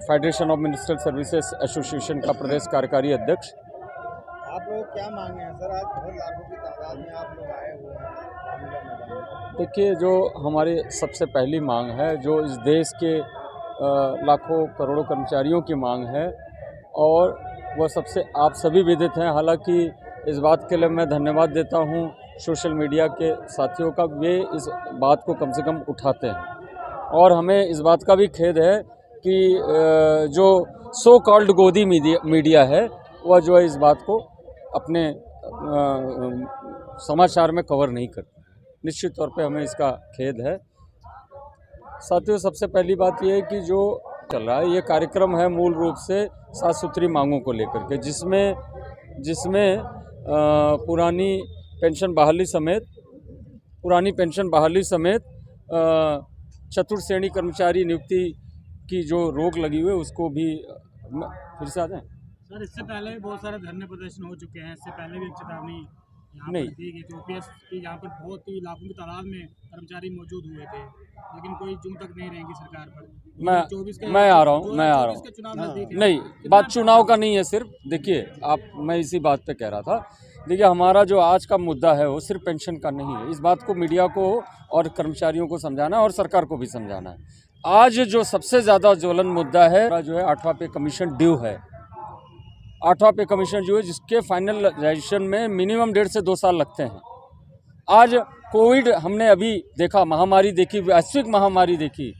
Federation of ministerial services association का प्रदेश कार्यकारी अध्यक्ष। आप लोग क्या मांगे हैं सर? आज बहुत लाखों की तादाद में आप लोग आए हुए हैं। देखिए, जो हमारी सबसे पहली मांग है, जो इस देश के लाखों करोड़ों कर्मचारियों की मांग है और वह सबसे आप सभी विदित हैं। हालांकि इस बात के लिए मैं धन्यवाद देता हूं सोशल मीडिया के साथियों का, वे इस बात को कम से कम उठाते हैं। और हमें इस बात का भी खेद है कि जो सो कॉल्ड गोदी मीडिया है वह जो है इस बात को अपने समाचार में कवर नहीं करती। निश्चित तौर पे हमें इसका खेद है। साथियों, सबसे पहली बात यह है कि जो चल रहा है ये कार्यक्रम है मूल रूप से साफ सुथरी मांगों को लेकर के, जिसमें पुरानी पेंशन बहाली समेत चतुर्थ श्रेणी कर्मचारी नियुक्ति की जो रोक लगी हुई है उसको भी फिर से आ जाए। सर, इससे पहले भी बहुत सारे धरने प्रदर्शन हो चुके हैं। इससे पहले भी एक चेतावनी यहाँ पर दी गई थी ओपीएस की, यहाँ पर बहुत ही लाखों की तादाद में कर्मचारी मौजूद हुए थे, लेकिन कोई जुम तक नहीं रहेंगी सरकार पर। मैं आ रहा हूँ। नहीं, बात चुनाव का नहीं है सिर्फ। देखिए, मैं इसी बात पे कह रहा था। देखिए, हमारा जो आज का मुद्दा है वो सिर्फ पेंशन का नहीं है। इस बात को मीडिया को और कर्मचारियों को समझाना है और सरकार को भी समझाना है। आज जो सबसे ज़्यादा ज्वलन मुद्दा है जो है 8वां पे कमीशन ड्यू है। 8वां पे कमीशन जो है जिसके फाइनलाइजेशन में मिनिमम 1.5 से 2 साल लगते हैं। आज कोविड हमने अभी देखा, महामारी देखी, वैश्विक महामारी देखी,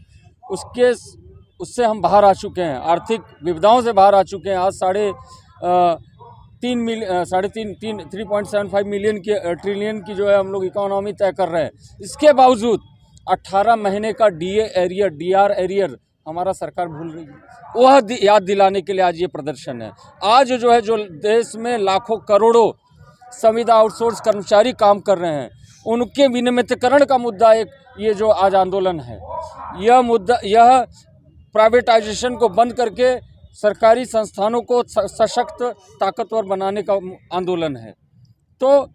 उससे हम बाहर आ चुके हैं, आर्थिक विपदाओं से बाहर आ चुके हैं। आज 3.75 मिलियन की ट्रिलियन की जो है हम लोग इकोनॉमी तय कर रहे हैं। इसके बावजूद 18 महीने का डीआर एरियर हमारा सरकार भूल रही है। वह याद दिलाने के लिए आज ये प्रदर्शन है। आज जो है, जो देश में लाखों करोड़ों संविदा आउटसोर्स कर्मचारी काम कर रहे हैं, उनके विनियमितीकरण का मुद्दा एक ये जो आज आंदोलन है, यह प्राइवेटाइजेशन को बंद करके सरकारी संस्थानों को सशक्त ताकतवर बनाने का आंदोलन है। तो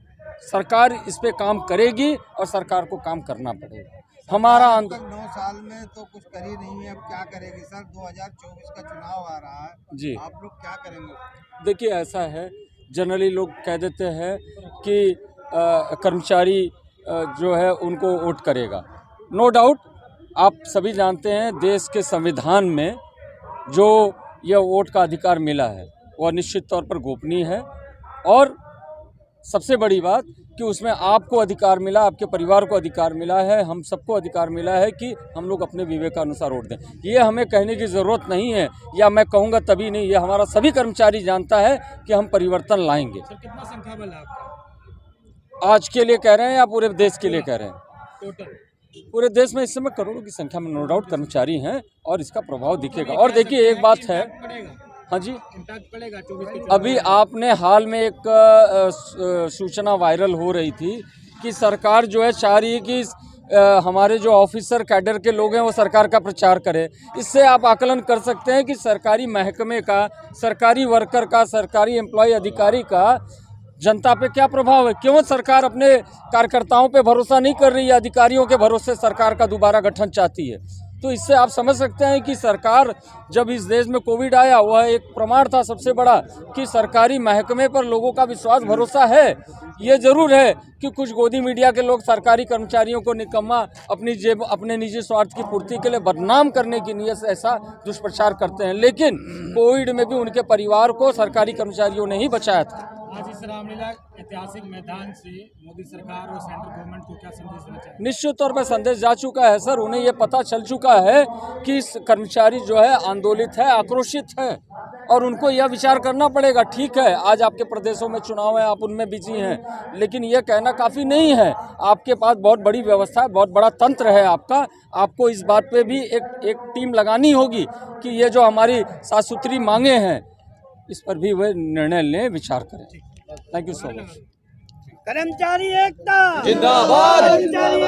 सरकार इस पे काम करेगी और सरकार को काम करना पड़ेगा। हमारा 9 साल में तो कुछ कर ही नहीं है, अब क्या करेगी सर? 2024 का चुनाव आ रहा है जी, आप लोग क्या करेंगे? देखिए, ऐसा है, जनरली लोग कह देते हैं कि कर्मचारी जो है उनको वोट करेगा। नो डाउट, आप सभी जानते हैं देश के संविधान में जो यह वोट का अधिकार मिला है वह निश्चित तौर पर गोपनीय है। और सबसे बड़ी बात कि उसमें आपको अधिकार मिला, आपके परिवार को अधिकार मिला है, हम सबको अधिकार मिला है कि हम लोग अपने विवेकानुसार वोट दें। ये हमें कहने की ज़रूरत नहीं है, या मैं कहूँगा तभी नहीं, ये हमारा सभी कर्मचारी जानता है कि हम परिवर्तन लाएंगे। सर, कितना संख्या बल है आपका? आज के लिए कह रहे हैं या पूरे देश के लिए कह रहे हैं? टोटल पूरे देश में इस समय करोड़ों की संख्या में नो डाउट कर्मचारी हैं और इसका प्रभाव दिखेगा। और देखिए, एक बात है, हाँ जी, पड़ेगा 24 अभी आपने हाल में एक सूचना वायरल हो रही थी कि सरकार जो है चाह रही है कि हमारे जो ऑफिसर कैडर के लोग हैं वो सरकार का प्रचार करें। इससे आप आकलन कर सकते हैं कि सरकारी महकमे का, सरकारी वर्कर का, सरकारी एम्प्लॉय अधिकारी का जनता पे क्या प्रभाव है। क्यों सरकार अपने कार्यकर्ताओं पे भरोसा नहीं कर रही है, अधिकारियों के भरोसे सरकार का दोबारा गठन चाहती है। तो इससे आप समझ सकते हैं कि सरकार, जब इस देश में कोविड आया, वह एक प्रमाण था सबसे बड़ा कि सरकारी महकमे पर लोगों का विश्वास भरोसा है। ये जरूर है कि कुछ गोदी मीडिया के लोग सरकारी कर्मचारियों को निकम्मा, अपनी जेब, अपने निजी स्वार्थ की पूर्ति के लिए बदनाम करने की नीयत से ऐसा दुष्प्रचार करते हैं, लेकिन कोविड में भी उनके परिवार को सरकारी कर्मचारियों ने ही बचाया था। आज इस रामलीला ऐतिहासिक मैदान से मोदी सरकार और सेंट्रल गवर्नमेंट को क्या संदेश देना चाहिए? निश्चित तौर पर संदेश जा चुका है सर। उन्हें ये पता चल चुका है कि कर्मचारी जो है आंदोलित है, आक्रोशित है, और उनको यह विचार करना पड़ेगा। ठीक है, आज आपके प्रदेशों में चुनाव है, आप उनमें बिजी हैं, लेकिन यह कहना काफ़ी नहीं है। आपके पास बहुत बड़ी व्यवस्था है, बहुत बड़ा तंत्र है आपका। आपको इस बात पे भी एक टीम लगानी होगी कि ये जो हमारी साफ सुथरी मांगे हैं इस पर भी वे निर्णय लें, विचार करें। Thank you so much. कर्मचारी एकता जिंदाबाद, कर्मचारी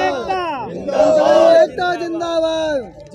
एकता जिंदाबाद।